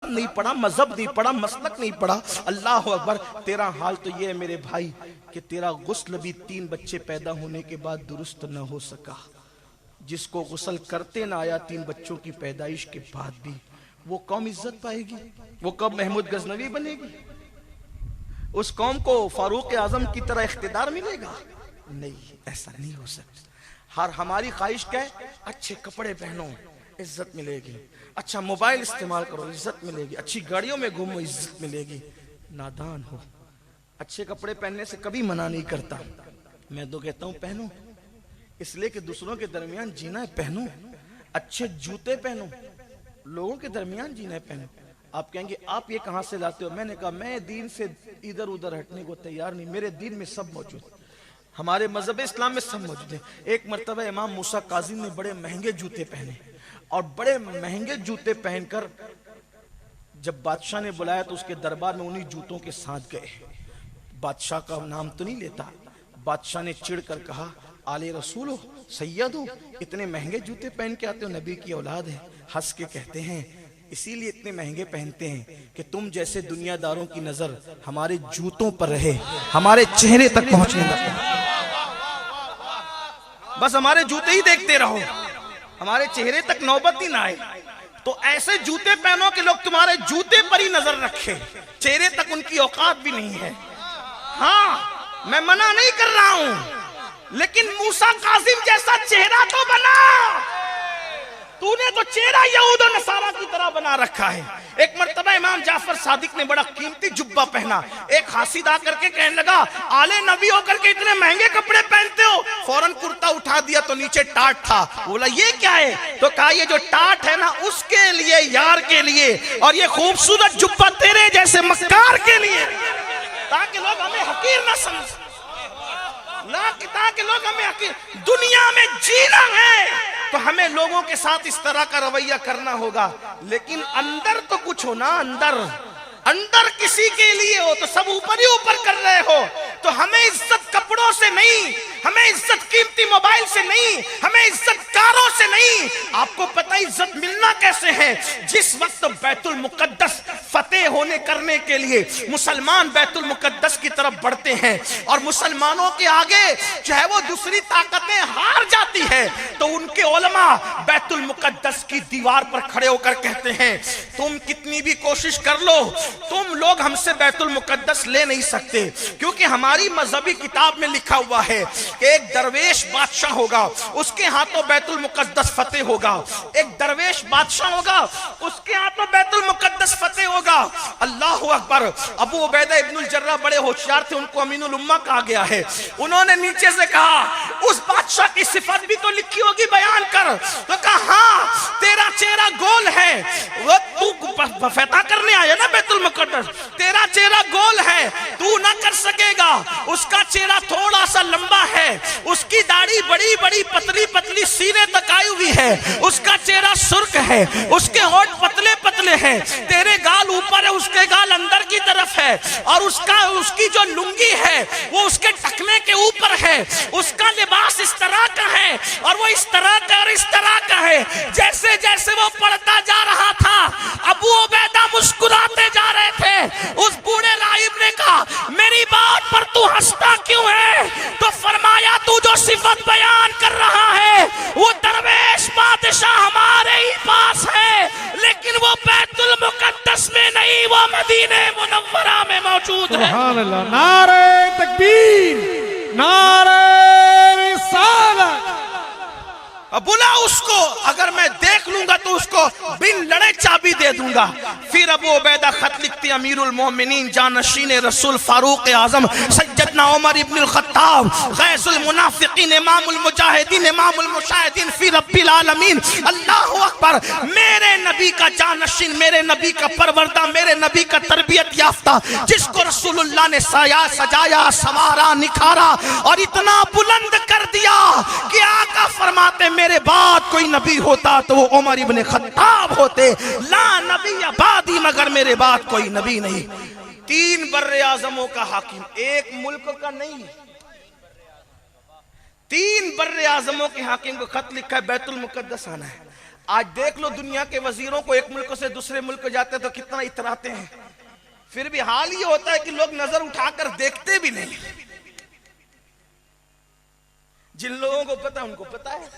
नहीं पढ़ा, मजहब नहीं पढ़ा, मसलक नहीं पढ़ा। अल्लाह अकबर। तेरा हाल तो ये है मेरे भाई कि तेरा गुस्ल भी 3 बच्चे पैदा होने के बाद दुरुस्त न हो सका। जिसको गुस्ल करते ना आया 3 बच्चों की पैदाइश के बाद भी, वो कौम इज्जत पाएगी? वो कब महमूद गजनवी बनेगी? उस कौम को फारूक आजम की तरह इख्तिदार मिलेगा? नहीं, ऐसा नहीं हो सकता। हमारी ख्वाहिश क्या है? अच्छे कपड़े पहनो, इज्जत मिलेगी। अच्छा मोबाइल इस्तेमाल करो, इज्जत मिलेगी। अच्छी गाड़ियों में घूमो, इज्जत मिलेगी। नादान हो। अच्छे कपड़े पहनने से कभी मना नहीं करता, मैं तो कहता हूं पहनो, इसलिए कि दूसरों के दरमियान जीना है, पहनो। अच्छे जूते पहनो, लोगों के दरमियान जीना है, पहनो। आप कहेंगे आप ये कहां से लाते हो? मैंने कहा मैं दीन से इधर उधर हटने को तैयार नहीं। मेरे दीन में सब मौजूद, हमारे मजहब इस्लाम में सब मौजूद है। एक मरतबा इमाम मूसा काजिम ने बड़े महंगे जूते पहने, और बड़े महंगे जूते पहनकर जब बादशाह ने बुलाया तो उसके दरबार में उन्हीं जूतों के साथ गए। बादशाह का नाम तो नहीं लेता। बादशाह ने चिढ़कर कहा, आले रसूल हो, सैयद हो, इतने महंगे जूते पहन के आते हो, नबी की औलाद है। हंस के कहते हैं इसीलिए इतने महंगे पहनते हैं कि तुम जैसे दुनियादारों की नजर हमारे जूतों पर रहे, हमारे चेहरे तक पहुंचने लगे। बस हमारे जूते ही देखते रहो, हमारे चेहरे तक नौबत ही ना आए। तो ऐसे जूते पहनो कि लोग तुम्हारे जूते पर ही नजर रखे, चेहरे तक उनकी औकात भी नहीं है। हाँ, मैं मना नहीं कर रहा हूं, लेकिन मूसा काजिम जैसा चेहरा तो बना। तूने तो चेहरा यहूद और नसारा की तरह बना रखा है। एक मर्तबा इमाम जाफर सादिक ने बड़ा कीमती जुब्बा पहना। एक हासिद आकर के कहने लगा, आले नबी होकर के इतने महंगे कपड़े पहनते हो। फौरन कुर्ता उठा दिया तो नीचे टाट था। बोला ये क्या है? तो कहा ये जो टाट है ना, उसके लिए, यार के लिए, और ये खूबसूरत जुब्बा तेरे जैसे मक्कार के लिए, ताकि लोग हमें हकीर ना समझ, ताकि लोग हमें हकीर। दुनिया में जीना है तो हमें लोगों के साथ इस तरह का रवैया करना होगा, लेकिन अंदर तो कुछ हो ना। अंदर किसी के लिए हो तो सब ऊपर ही ऊपर कर रहे हो। तो हमें इज्जत कपड़ों से नहीं, हमें इज्जत कीमती मोबाइल से नहीं, हमें इज्जत कारों से नहीं। आपको पता इज्जत मिलना कैसे है? जिस वक्त बैतुल मुकद्दस फतेह होने करने के लिए मुसलमान बैतुल मुकद्दस की तरफ बढ़ते हैं और मुसलमानों के आगे चाहे वो दूसरी ताकतें हार जाती है, तो उनके उलमा बैतुल मुकद्दस की दीवार पर खड़े होकर कहते हैं, तुम कितनी भी कोशिश कर लो, तुम लोग हमसे बैतुल मुकद्दस ले नहीं सकते, क्योंकि हमारी मजहबी किताब में लिखा हुआ है कि एक दरवेश बादशाह होगा, उसके हाथों बैतुल मुकद्दस फतेह होगा। एक दरवेश बादशाह होगा, उसके हाथों बैतुल मुकद्दस फतेह होगा। अल्लाह अकबर। अबू उबैदा इब्नुल जर्राह बड़े होशियार थे, उनको अमीनुल उम्मा कहा गया है। उन्होंने नीचे से कहा, उस बादशाह की सिफत भी तो लिखी होगी, बयान कर। तो कहा हाँ, तेरा चेहरा गोल है, वो तू फतेह करने आया ना बैतुल मुकद्दस, तेरा चेहरा गोल है, तू ना कर सकेगा। उसका चेहरा थोड़ा सा लंबा है, उसकी दाढ़ी बड़ी बड़ी पतली पतली सीने तक आई हुई है, उसका चेहरा सुर्ख है, उसके होंठ पतले पतले हैं, तेरे गाल ऊपर है, उसके गाल अंदर की तरफ है, और उसकी जो लुंगी है वो उसके टखने के ऊपर है, उसका लिबास इस तरह का है और वो इस तरह का और इस तरह का है। जैसे जैसे वो पढ़ता जा रहा था, अबू उबैदा मुस्कुराते जा रहे थे। उस बूढ़े राहिब ने कहा, मेरी बात पर तू हंसता क्यों है? तो फरमाया, तू जो सिफत बयान कर रहा है वो दरवेश बादशाह हमारे ही पास है, लेकिन वो बैतुल मुकद्दस में नहीं, वो मदीने मुनव्वरा में मौजूद है। सुभान अल्लाह। नारे तकबीर, नारे रिसालत। बुला उसको, अगर मैं देख लूंगा तो उसको बिन लड़े चाबी दे दूंगा। फिर अबू उबैदा खत लिखते, अमीरुल मोमिनीन जानशीन रसूल फारूक आजम सैयदना उमर इब्नुल खत्ताब गैसुल मुनाफिकीन इमामुल मुजाहिदीन इमामुल मुशाहिदीन फी रब्बिल आलमीन। अल्लाहु अकबर। मेरे नबी का जानशीन, मेरे नबी का परवरदा, मेरे नबी का तरबियत याफ्ता, जिसको रसूलुल्लाह ने सजाया, संवारा, निखारा और इतना बुलंद कर दिया कि आका फरमाते, मेरे बाद कोई नबी होता तो वो उमर इब्ने खत्ताब होते। ला नबी बादी, मगर मेरे बाद कोई नबी नहीं। 3 बर्रे आजमों का हाकिम, एक मुल्क का नहीं, 3 बर्रे आजमों के हाकिम को खत लिखा है, बैतुल मुकद्दस आना है। आज देख लो दुनिया के वजीरों को एक मुल्क से दूसरे मुल्क जाते तो कितना इतराते हैं, फिर भी हाल ये होता है कि लोग नजर उठाकर देखते भी नहीं। जिन लोगों को पता उनको पता है,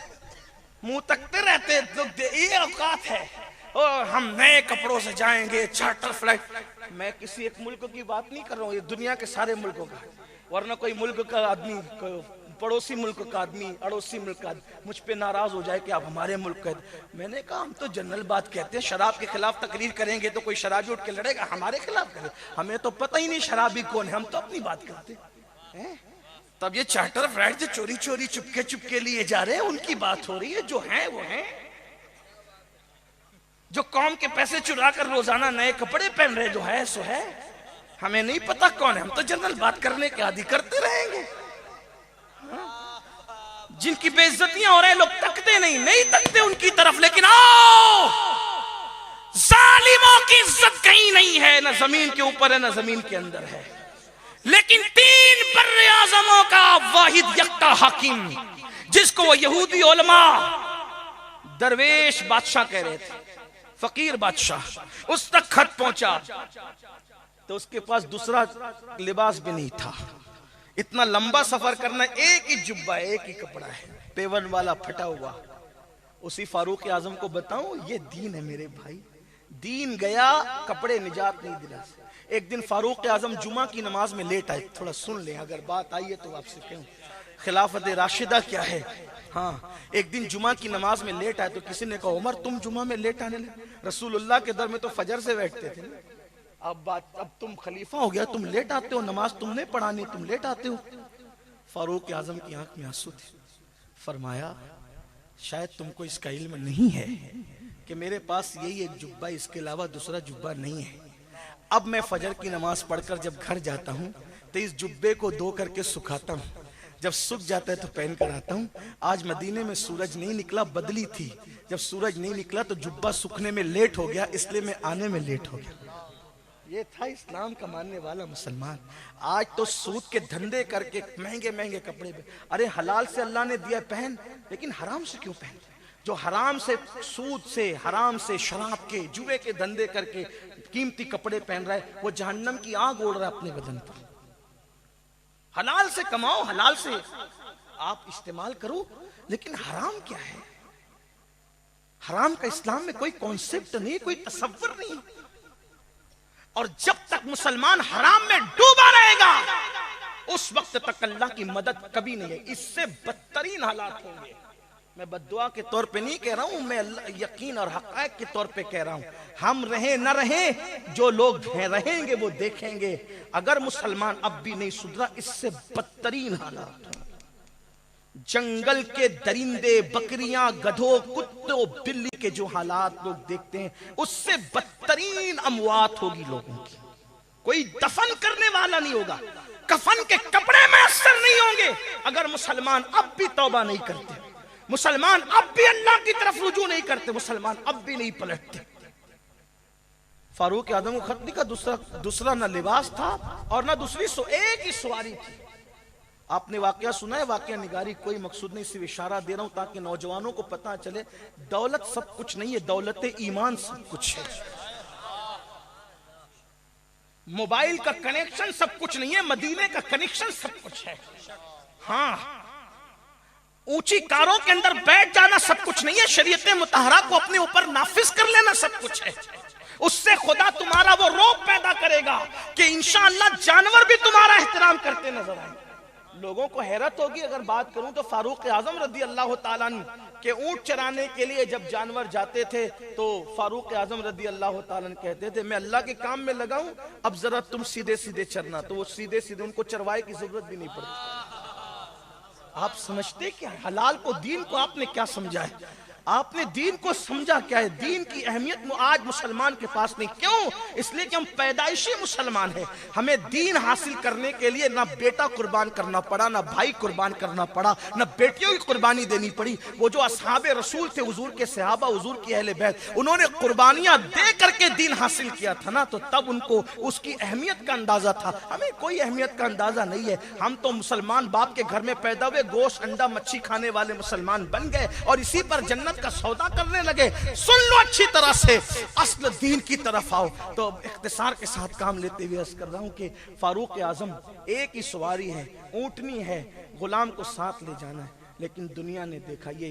मुंह तकते रहते लोग। ये औकात है और हम नए कपड़ों से जाएंगे, चार्टर फ्लाइट। मैं किसी एक मुल्क की बात नहीं कर रहा हूँ, ये दुनिया के सारे मुल्कों का। वरना कोई मुल्क का आदमी, पड़ोसी मुल्क का आदमी, अड़ोसी मुल्क का मुझ पे नाराज हो जाए कि आप हमारे मुल्क का। मैंने कहा हम तो जनरल बात कहते हैं, शराब के खिलाफ तकरीर करेंगे तो कोई शराबी उठ के लड़ेगा हमारे खिलाफ करे, हमें तो पता ही नहीं शराबी कौन है, हम तो अपनी बात करते हैं। तब ये चार्टर फ्लाइट जो चोरी चोरी चुपके चुपके लिए जा रहे हैं उनकी बात हो रही है। जो है वो है, जो कौम के पैसे चुरा कर रोजाना नए कपड़े पहन रहे, जो है सो है, हमें नहीं पता कौन है, हम तो जनरल बात करने के आदि करते रहेंगे। जिनकी बेइज्जतियां हो रहे हैं लोग तकते नहीं तकते उनकी तरफ, लेकिन आओ, जालिमों की इज्जत कहीं नहीं है, ना जमीन के ऊपर है ना जमीन के अंदर है, लेकिन 3 बर्रे आज़मों का वाहिद यक्ता हाकिम, जिसको वो यहूदी उलमा दरवेश बादशाह कह रहे थे, फकीर बादशाह, उस तक खत पहुंचा तो उसके पास दूसरा लिबास भी नहीं था। इतना लंबा सफर करना, एक ही जुब्बा, एक ही कपड़ा है, पेवन वाला फटा हुआ। उसी फारूक आजम को बताऊं, ये दीन है मेरे भाई, दीन गया कपड़े निजात नहीं दिला। एक दिन फारूक आजम जुमा की नमाज में लेट आए, थोड़ा सुन ले, अगर बात आई है तो आपसे कहूं, खिलाफत राशिदा क्या है। हाँ, एक दिन जुमा की नमाज में लेट आए तो किसी ने कहा उमर तुम जुमा में लेट आने लगे, रसूलुल्लाह के दर में तो फजर से बैठते थे, अब तुम खलीफा हो गया, तुम लेट आते हो, नमाज तुमने पढ़ानी, तुम लेट आते हो। फारूक आजम की आंख में आंसू थे। फरमाया शायद तुमको इसका इल्म नहीं है कि मेरे पास यही एक जुब्बा, इसके अलावा दूसरा जुब्बा नहीं है। अब मैं फजर की नमाज पढ़कर जब घर जाता हूँ तो इस जुब्बे को धो करके सुखाता हूँ, जब सूख जाता है तो पहन कर आता हूँ। आज मदीने में सूरज नहीं निकला, बदली थी, जब सूरज नहीं निकला तो जुब्बा सूखने में लेट हो गया, इसलिए मैं आने में लेट हो गया। ये था इस्लाम का मानने वाला मुसलमान। आज तो सूद के धंधे करके महंगे महंगे कपड़े पे, अरे हलाल से अल्लाह ने दिया पहन, लेकिन हराम से क्यों पहन? जो हराम से, सूद से, हराम से, शराब के, जुए के धंधे करके कीमती कपड़े पहन रहा है, वो जहन्नम की आग ओढ़ रहा है अपने बदन पर। हलाल से कमाओ, हलाल से आप इस्तेमाल करो, लेकिन हराम क्या है? हराम का इस्लाम में कोई कॉन्सेप्ट नहीं, कोई तसव्वुर नहीं। और जब तक मुसलमान हराम में डूबा रहेगा उस वक्त तक अल्लाह की मदद कभी नहीं है। इससे बदतरीन हालात होंगे। मैं बद्दुआ के तौर पे नहीं कह रहा हूं, मैं यकीन और हक़ाइक़ के तौर पे कह रहा हूं। हम रहे न रहे, जो लोग रहेंगे वो देखेंगे। अगर मुसलमान अब भी नहीं सुधरा, इससे बदतरीन हालात होंगे। जंगल के दरिंदे, बकरियां, गधों, कुत्तों, बिल्ली के जो हालात लोग देखते हैं, उससे बदतरीन अमवात होगी लोगों की। कोई दफन करने वाला नहीं होगा, कफन के कपड़े मैसर नहीं होंगे अगर मुसलमान अब भी तौबा नहीं करते, मुसलमान अब भी अल्लाह की तरफ रुजू नहीं करते, मुसलमान अब भी नहीं पलटते। फारूक आजम को खत लिखा, दूसरा ना लिबास था और ना दूसरी एक ही सवारी थी। आपने वाकया सुना है, वाकया निगारी कोई मकसूद नहीं, सिर्फ इशारा दे रहा हूं ताकि नौजवानों को पता चले दौलत सब कुछ नहीं है, दौलत ईमान सब कुछ है। मोबाइल का कनेक्शन सब कुछ नहीं है, मदीने का कनेक्शन सब कुछ है। हाँ, ऊंची कारों के अंदर बैठ जाना सब कुछ नहीं है, शरीयत मुतहरा को अपने ऊपर नाफिज कर लेना सब कुछ है। उससे खुदा तुम्हारा वो रौब पैदा करेगा कि इंशाअल्लाह जानवर भी तुम्हारा एहतराम करते नजर आएंगे। लोगों को हैरत होगी अगर बात करूं तो फारूक आजम रदी अल्लाह ताला अन्हु के ऊंट चराने के लिए जब जानवर जाते थे तो फारूक आजम रदी अल्लाह ताला अन्हु कहते थे मैं अल्लाह के काम में लगा हूं, अब जरा तुम सीधे सीधे चरना। तो वो सीधे सीधे, उनको चरवाए की जरूरत भी नहीं पड़ती। आप समझते क्या है? हलाल को, दीन को आपने क्या समझा है? आपने दीन को समझा क्या है? दीन की अहमियत आज मुसलमान के पास नहीं। क्यों? इसलिए कि हम पैदाइशी मुसलमान हैं। हमें दीन हासिल करने के लिए ना बेटा कुर्बान करना पड़ा, ना भाई कुर्बान करना पड़ा, ना बेटियों की कुर्बानी देनी पड़ी। वो जो असहाबे रसूल थे, हुजूर के सहाबा, हुजूर की अहले बैत, उन्होंने कुर्बानियां दे करके दीन हासिल किया था ना, तो तब उनको उसकी अहमियत का अंदाजा था। हमें कोई अहमियत का अंदाजा नहीं है। हम तो मुसलमान बाप के घर में पैदा हुए, गोश्त अंडा मच्छी खाने वाले मुसलमान बन गए और इसी पर जन्नत का सौदा करने लगे। सुन लो अच्छी तरह से, असल दीन की तरफ आओ। तो इख्तिसार के साथ काम लेते हुए अर्ज कर रहा हूं कि फारूक आजम एक ही सवारी है, ऊंटनी है, गुलाम को साथ ले जाना है, लेकिन दुनिया ने देखा ये